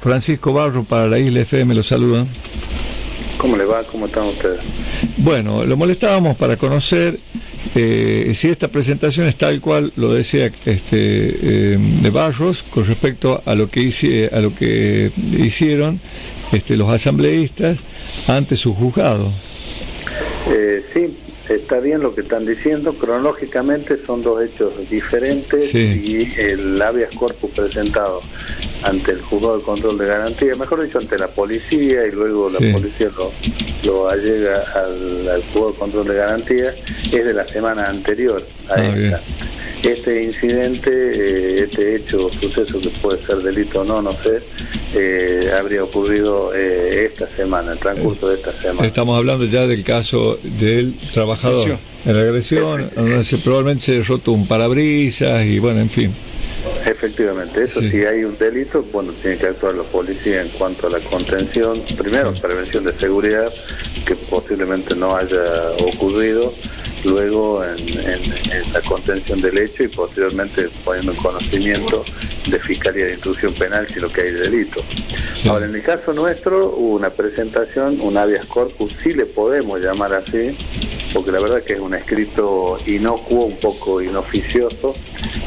Francisco Barro para la Isla FM, lo saluda. ¿Cómo le va? ¿Cómo están ustedes? Bueno, lo molestábamos para conocer si esta presentación es tal cual lo decía de Barros con respecto a lo que hicieron los asambleístas ante su juzgado. Sí, está bien lo que están diciendo. Cronológicamente son dos hechos diferentes, sí. Y el habeas corpus presentado ante el juzgado de control de garantía, mejor dicho, ante la policía, y luego la policía lo allega al juzgado de control de garantía, es de la semana anterior a esta. Bien. Este incidente, este hecho, suceso que puede ser delito o no, no sé, habría ocurrido esta semana, en el transcurso de esta semana. Estamos hablando ya del caso del trabajador, en la agresión, donde probablemente se roto un parabrisas y bueno, en fin. Efectivamente, eso si hay un delito, bueno, tiene que actuar la policía en cuanto a la contención, primero prevención de seguridad, que posiblemente no haya ocurrido, luego en la contención del hecho y posteriormente poniendo en conocimiento de Fiscalía de Instrucción Penal si lo que hay de delito. Ahora, en el caso nuestro hubo una presentación, un habeas corpus, sí le podemos llamar así, porque la verdad que es un escrito inocuo, un poco inoficioso,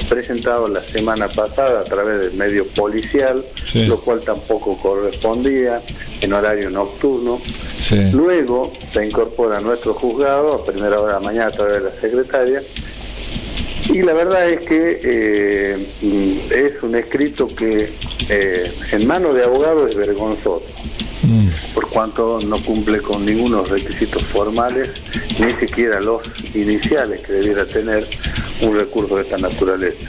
presentado la semana pasada a través del medio policial, lo cual tampoco correspondía, en horario nocturno. Luego se incorpora a nuestro juzgado a primera hora de la mañana a través de la secretaria, y la verdad es que es un escrito que en manos de abogado es vergonzoso, por cuanto no cumple con ninguno de los requisitos formales, ni siquiera los iniciales que debiera tener un recurso de esta naturaleza.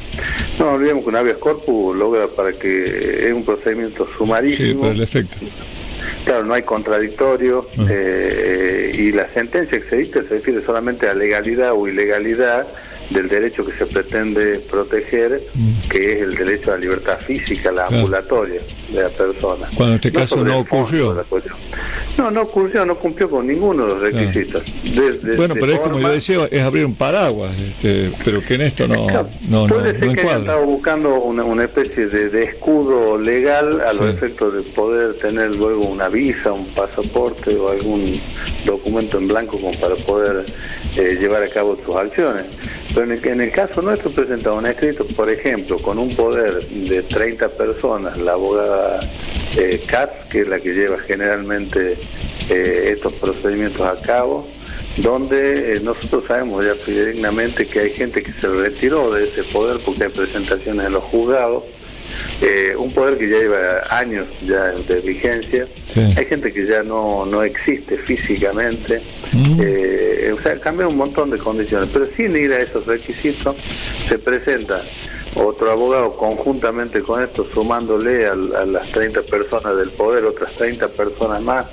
No olvidemos que un habeas corpus logra para que es un procedimiento sumarísimo. Sí, por el efecto. Claro, no hay contradictorio, y la sentencia que se dicta se refiere solamente a legalidad o ilegalidad del derecho que se pretende proteger, que es el derecho a la libertad física, la ambulatoria de la persona. Cuando en este caso no ocurrió. No ocurrió, no cumplió con ninguno de los requisitos. Bueno, pero es como yo decía, es abrir un paraguas, pero que en esto no puede ser que encuadra. estaba buscando una especie de escudo legal a los efectos de poder tener luego una visa, un pasaporte o algún documento en blanco como para poder llevar a cabo sus acciones. Pero en el caso nuestro presentaba un escrito, por ejemplo, con un poder de 30 personas, la abogada Katz, que es la que lleva generalmente estos procedimientos a cabo, donde nosotros sabemos ya fidedignamente que hay gente que se retiró de ese poder porque hay presentaciones en los juzgados, un poder que ya lleva años ya de vigencia, hay gente que ya no existe físicamente, o sea, cambian un montón de condiciones, pero sin ir a esos requisitos se presenta otro abogado conjuntamente con esto, sumándole a las 30 personas del poder otras 30 personas más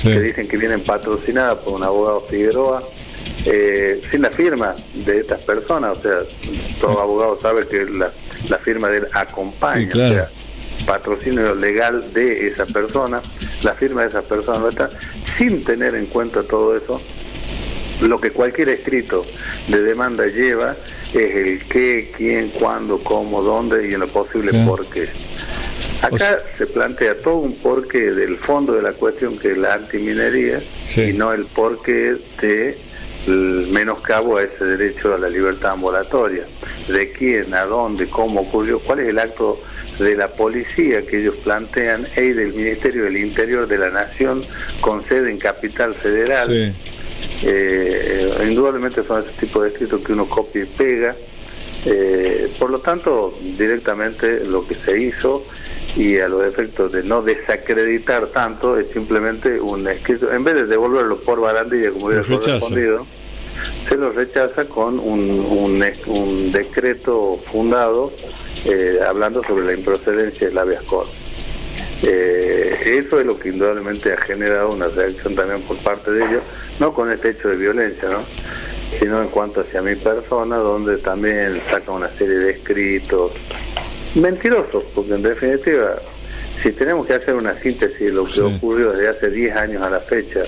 que dicen que vienen patrocinadas por un abogado Figueroa, sin la firma de estas personas. O sea, todo abogado sabe que la firma de él acompaña, o sea, patrocinio legal de esa persona, la firma de esa persona no está, sin tener en cuenta todo eso. Lo que cualquier escrito de demanda lleva es el qué, quién, cuándo, cómo, dónde y en lo posible por qué. Acá se plantea todo un porqué del fondo de la cuestión, que es la antiminería, y no el porqué de el menoscabo a ese derecho a la libertad ambulatoria. De quién, a dónde, cómo ocurrió, cuál es el acto de la policía que ellos plantean, y del Ministerio del Interior de la Nación con sede en Capital Federal. Indudablemente son ese tipo de escritos que uno copia y pega, por lo tanto directamente lo que se hizo, y a los efectos de no desacreditar tanto, es simplemente un escrito, en vez de devolverlo por barandilla como hubiera correspondido, se lo rechaza con un decreto fundado hablando sobre la improcedencia del habeas corpus. Eso es lo que indudablemente ha generado una reacción también por parte de ellos, no con este hecho de violencia, sino en cuanto hacia mi persona, donde también saca una serie de escritos mentirosos, porque en definitiva, si tenemos que hacer una síntesis de lo que ocurrió desde hace 10 años a la fecha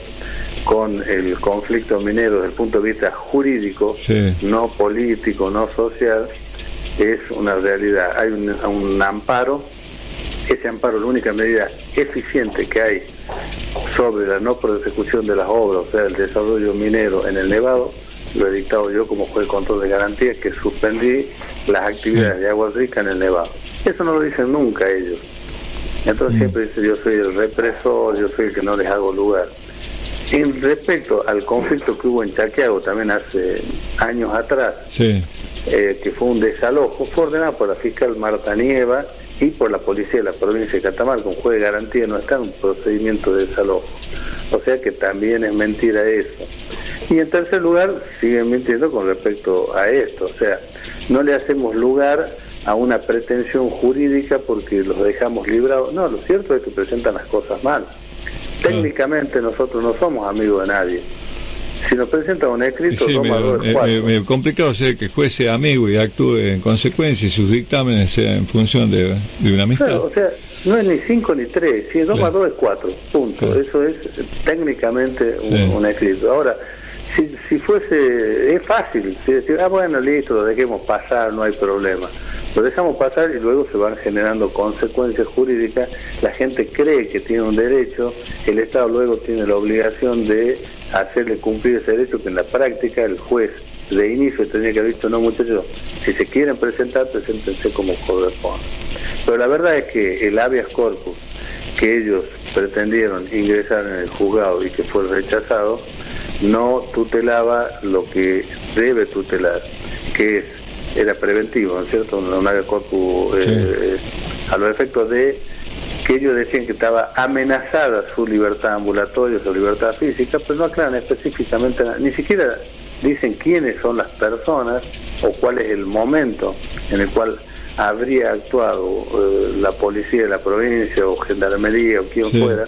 con el conflicto minero desde el punto de vista jurídico, no político, no social, es una realidad. Hay un amparo ese amparo, la única medida eficiente que hay sobre la no prosecución de las obras, o sea, el desarrollo minero en el Nevado, lo he dictado yo como juez de control de garantía, que suspendí las actividades de Aguas Ricas en el Nevado. Eso no lo dicen nunca ellos. Entonces siempre dicen, yo soy el represor, yo soy el que no les hago lugar. En respecto al conflicto que hubo en Chaquiago también hace años atrás, que fue un desalojo, fue ordenado por la fiscal Marta Nieva y por la policía de la provincia de Catamarca. Un juez de garantía no está en un procedimiento de desalojo. O sea que también es mentira eso. Y en tercer lugar, siguen mintiendo con respecto a esto. O sea, no le hacemos lugar a una pretensión jurídica porque los dejamos librados. No, lo cierto es que presentan las cosas mal. Técnicamente nosotros no somos amigos de nadie. Si nos presentan un escrito, medio complicado ser que el juez sea amigo y actúe en consecuencia y sus dictámenes sean en función de una amistad. Claro, o sea, no es ni 5 ni 3, si 2 más 2 es 4, punto. Claro. Eso es técnicamente un escrito. Ahora, si fuese, es fácil, si decir, bueno, listo, lo dejemos pasar, no hay problema. Lo dejamos pasar y luego se van generando consecuencias jurídicas, la gente cree que tiene un derecho, el Estado luego tiene la obligación de hacerle cumplir ese derecho, que en la práctica el juez de inicio tenía que haber dicho, no muchachos, si se quieren presentar, preséntense como corresponde. Pero la verdad es que el habeas corpus que ellos pretendieron ingresar en el juzgado y que fue rechazado, no tutelaba lo que debe tutelar, que era preventivo, ¿no es cierto? Un habeas corpus a los efectos de que ellos decían que estaba amenazada su libertad ambulatoria, su libertad física, pero no aclaran específicamente nada, ni siquiera dicen quiénes son las personas o cuál es el momento en el cual habría actuado la policía de la provincia o gendarmería o quien fuera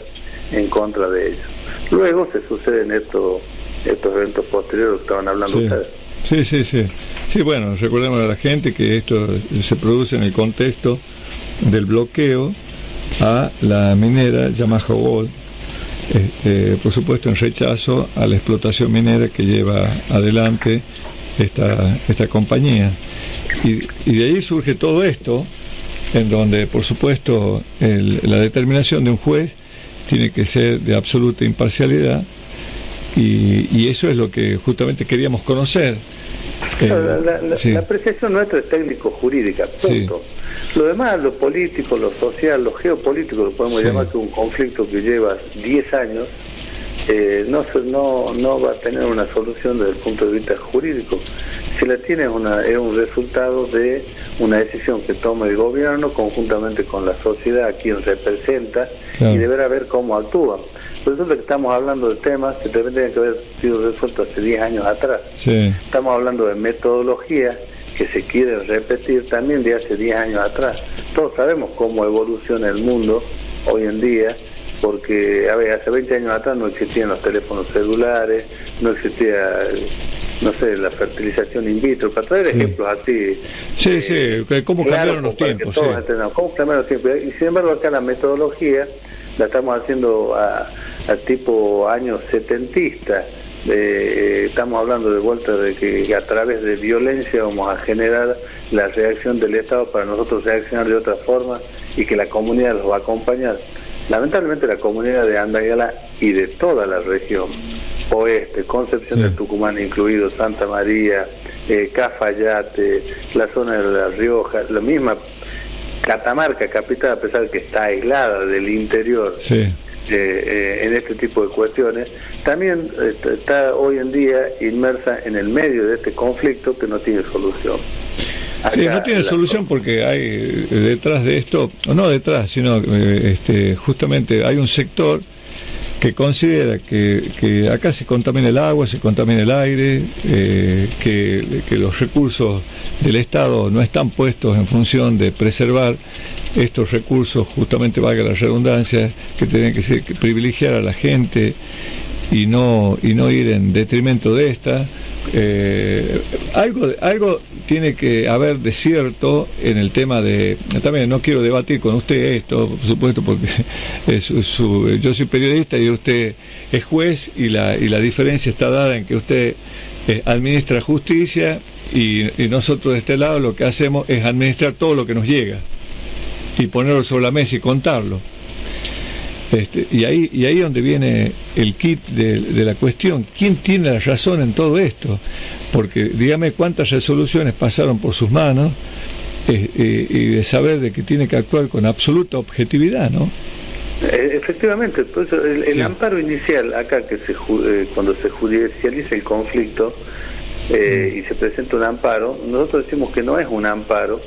en contra de ellos. Luego se suceden estos eventos posteriores que estaban hablando ustedes. Sí, bueno, recordemos a la gente que esto se produce en el contexto del bloqueo a la minera Yamaha Gold, por supuesto en rechazo a la explotación minera que lleva adelante esta compañía. Y de ahí surge todo esto, en donde por supuesto la determinación de un juez tiene que ser de absoluta imparcialidad, y eso es lo que justamente queríamos conocer. La apreciación nuestra es técnico-jurídica, punto. Lo demás, lo político, lo social, lo geopolítico, lo podemos llamar, que un conflicto que lleva 10 años, no va a tener una solución desde el punto de vista jurídico. Si la tiene es un resultado de una decisión que toma el gobierno conjuntamente con la sociedad a quien representa, y deberá ver cómo actúa. Por eso es que estamos hablando de temas que tendrían que haber sido resueltos hace 10 años atrás. Estamos hablando de metodologías que se quieren repetir también de hace 10 años atrás. Todos sabemos cómo evoluciona el mundo hoy en día, porque hace 20 años atrás no existían los teléfonos celulares, no existía, no sé, la fertilización in vitro, para traer ejemplos así. Cómo cambiaron los tiempos. Cómo cambiaron los tiempos. Y sin embargo acá la metodología la estamos haciendo a tipo años setentista. Estamos hablando de vuelta de que a través de violencia vamos a generar la reacción del Estado para nosotros reaccionar de otra forma y que la comunidad los va a acompañar. Lamentablemente la comunidad de Andayala y de toda la región oeste, Concepción del Tucumán incluido, Santa María, Cafayate, la zona de La Rioja, la misma Catamarca capital, a pesar de que está aislada del interior en este tipo de cuestiones, también está hoy en día inmersa en el medio de este conflicto que no tiene solución. No tiene solución porque hay detrás de esto, no detrás, sino justamente hay un sector que considera que acá se contamina el agua, se contamina el aire, que los recursos del Estado no están puestos en función de preservar estos recursos, justamente valga la redundancia, que tienen que privilegiar a la gente y no ir en detrimento de esta. Algo tiene que haber de cierto en el tema de... También no quiero debatir con usted esto, por supuesto, porque yo soy periodista y usted es juez, y la diferencia está dada en que usted administra justicia y nosotros de este lado lo que hacemos es administrar todo lo que nos llega. y ponerlo sobre la mesa y contarlo. Y ahí donde viene el kit de la cuestión. ¿Quién tiene la razón en todo esto? Porque dígame cuántas resoluciones pasaron por sus manos, y de saber de que tiene que actuar con absoluta objetividad, ¿no? Efectivamente, por eso el amparo inicial acá, que cuando se judicializa el conflicto y se presenta un amparo, nosotros decimos que no es un amparo,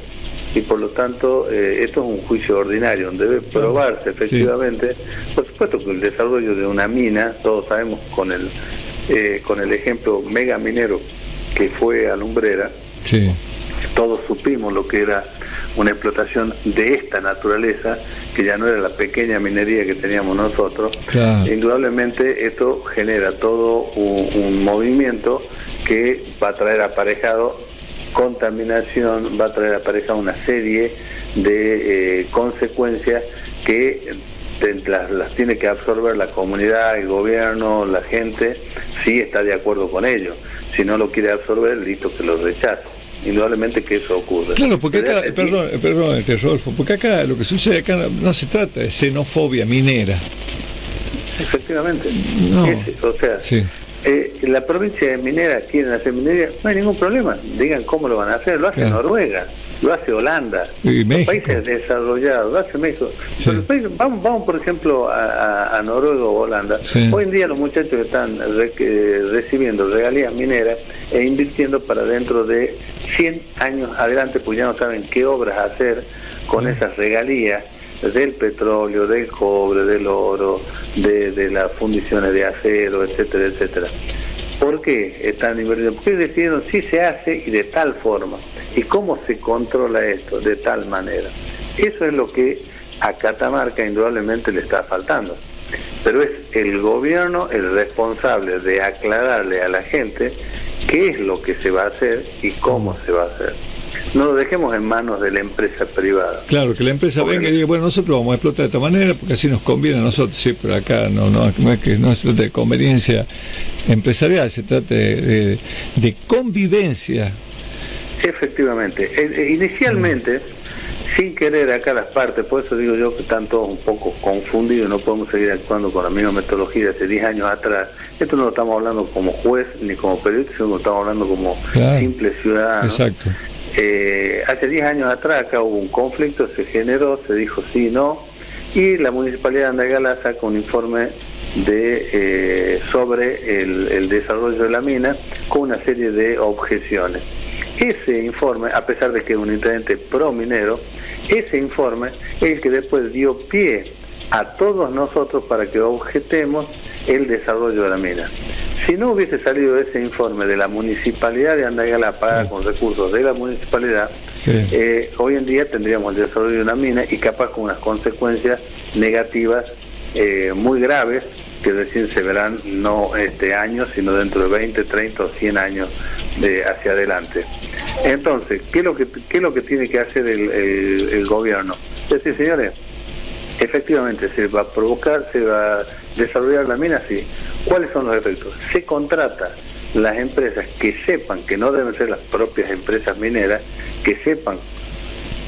y por lo tanto esto es un juicio ordinario donde debe probarse efectivamente. Por supuesto que el desarrollo de una mina, todos sabemos con el ejemplo mega minero que fue Alumbrera, todos supimos lo que era una explotación de esta naturaleza, que ya no era la pequeña minería que teníamos nosotros. Indudablemente esto genera todo un movimiento que va a traer aparejado contaminación, va a traer aparejado una serie de consecuencias que las tiene que absorber la comunidad, el gobierno, la gente, si está de acuerdo con ello. Si no lo quiere absorber, listo, que lo rechace. Indudablemente que eso ocurre. Claro, porque acá, perdón, Rodolfo, porque acá lo que sucede acá no se trata de xenofobia minera. Efectivamente. No. O sea, la provincia de minera quieren hacer minería, no hay ningún problema. Digan cómo lo van a hacer. Lo hace Noruega, lo hace Holanda, los países desarrollados, lo hace México. Vamos por ejemplo a Noruega o Holanda. Hoy en día los muchachos están recibiendo regalías mineras e invirtiendo para dentro de 100 años adelante, pues ya no saben qué obras hacer con esas regalías del petróleo, del cobre, del oro, de las fundiciones de acero, etcétera, etcétera. ¿Por qué están invirtiendo? Porque decidieron si se hace y de tal forma. ¿Y cómo se controla esto? De tal manera. Eso es lo que a Catamarca indudablemente le está faltando. Pero es el gobierno el responsable de aclararle a la gente qué es lo que se va a hacer y cómo se va a hacer. No lo dejemos en manos de la empresa privada. Claro, que la empresa venga y diga, bueno, nosotros vamos a explotar de esta manera porque así nos conviene a nosotros. Sí, pero acá no se trata de conveniencia empresarial, se trata de convivencia. Efectivamente. Inicialmente, sin querer acá las partes, por eso digo yo que están todos un poco confundidos, no podemos seguir actuando con la misma metodología de hace 10 años atrás. Esto no lo estamos hablando como juez ni como periodista, sino que lo estamos hablando como simple ciudadano. Exacto. Hace 10 años atrás acá hubo un conflicto, se generó, se dijo sí, no, y la Municipalidad de Andagala saca un informe sobre el desarrollo de la mina con una serie de objeciones. Ese informe, a pesar de que es un intendente pro minero, ese informe es el que después dio pie a todos nosotros para que objetemos el desarrollo de la mina. Si no hubiese salido ese informe de la Municipalidad de Andagala pagada con recursos de la Municipalidad, hoy en día tendríamos el desarrollo de una mina y capaz con unas consecuencias negativas muy graves que recién se verán no este año, sino dentro de 20, 30 o 100 años hacia adelante. Entonces, ¿qué es lo que tiene que hacer el gobierno? Es decir, señores, efectivamente se va a desarrollar la mina, sí. ¿Cuáles son los efectos? Se contrata las empresas que sepan, que no deben ser las propias empresas mineras, que sepan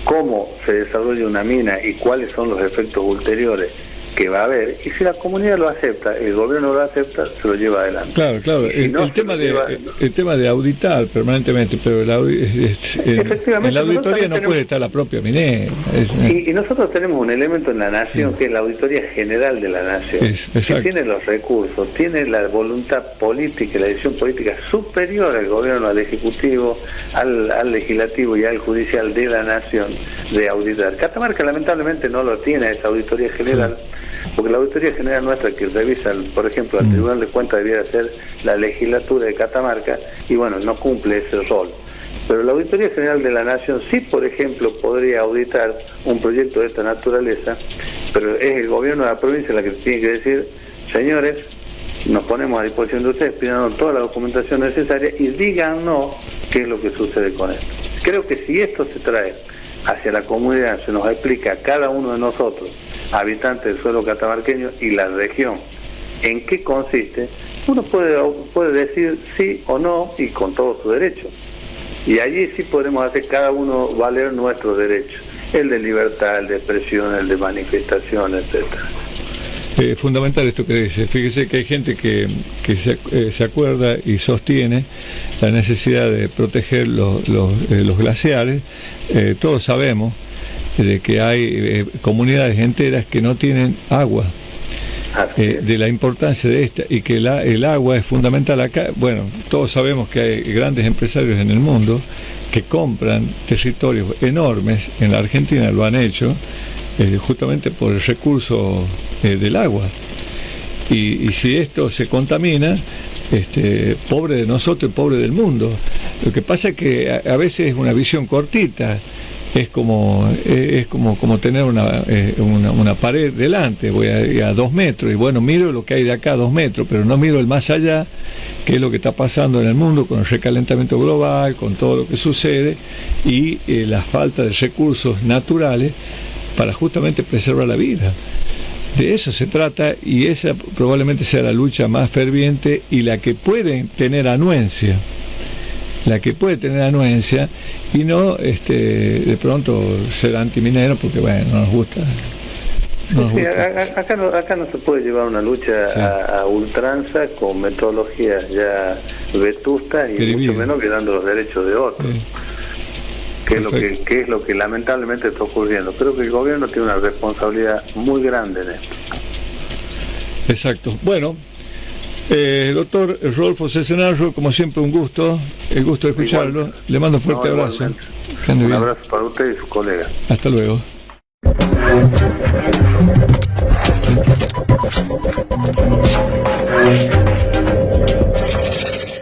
cómo se desarrolla una mina y cuáles son los efectos ulteriores que va a haber, y si la comunidad lo acepta, el gobierno lo acepta, se lo lleva adelante. Claro, el tema de auditar permanentemente, pero en la auditoría no puede estar la propia minera. Y nosotros tenemos un elemento en la nación que es la auditoría general de la nación, que tiene los recursos, tiene la voluntad política, la decisión política superior al gobierno, al ejecutivo, al legislativo y al judicial de la nación de auditar. Catamarca lamentablemente no lo tiene, esa auditoría general. Porque la auditoría general nuestra que revisa, por ejemplo, al Tribunal de Cuentas debiera ser la legislatura de Catamarca, y bueno, no cumple ese rol. Pero la Auditoría General de la Nación sí, por ejemplo, podría auditar un proyecto de esta naturaleza, pero es el gobierno de la provincia la que tiene que decir, señores, nos ponemos a disposición de ustedes, pidan toda la documentación necesaria y díganos qué es lo que sucede con esto. Creo que si esto se trae hacia la comunidad, se nos explica a cada uno de nosotros, habitantes del suelo catamarqueño y la región, en qué consiste, uno puede decir sí o no y con todo su derecho. Y allí sí podremos hacer cada uno valer nuestros derechos. el de libertad, el de expresión, el de manifestación, etcétera. Fundamental esto que dice. Fíjese que hay gente que se acuerda y sostiene la necesidad de proteger los glaciares. Todos sabemos de que hay comunidades enteras que no tienen agua, de la importancia de esta, y que el agua es fundamental acá. Bueno, todos sabemos que hay grandes empresarios en el mundo que compran territorios enormes. En la Argentina lo han hecho justamente por el recurso del agua, y si esto se contamina, pobre de nosotros y pobre del mundo. Lo que pasa es que a veces es una visión cortita. Es como tener una pared delante. Voy a 2 metros y bueno, miro lo que hay de acá a 2 metros, pero no miro el más allá, que es lo que está pasando en el mundo con el recalentamiento global, con todo lo que sucede, y la falta de recursos naturales para justamente preservar la vida. De eso se trata, y esa probablemente sea la lucha más ferviente y la que puede tener anuencia. Y no de pronto ser antiminero, porque bueno, no nos gusta. Acá no se puede llevar una lucha a ultranza con metodologías ya vetustas y mucho menos violando los derechos de otros. Que es lo que lamentablemente está ocurriendo. Creo que el gobierno tiene una responsabilidad muy grande en esto. Exacto. Bueno, doctor Rodolfo Cesenarro, como siempre un gusto, el gusto de escucharlo. Igual. Le mando un fuerte abrazo. Un abrazo para usted y su colega. Hasta luego.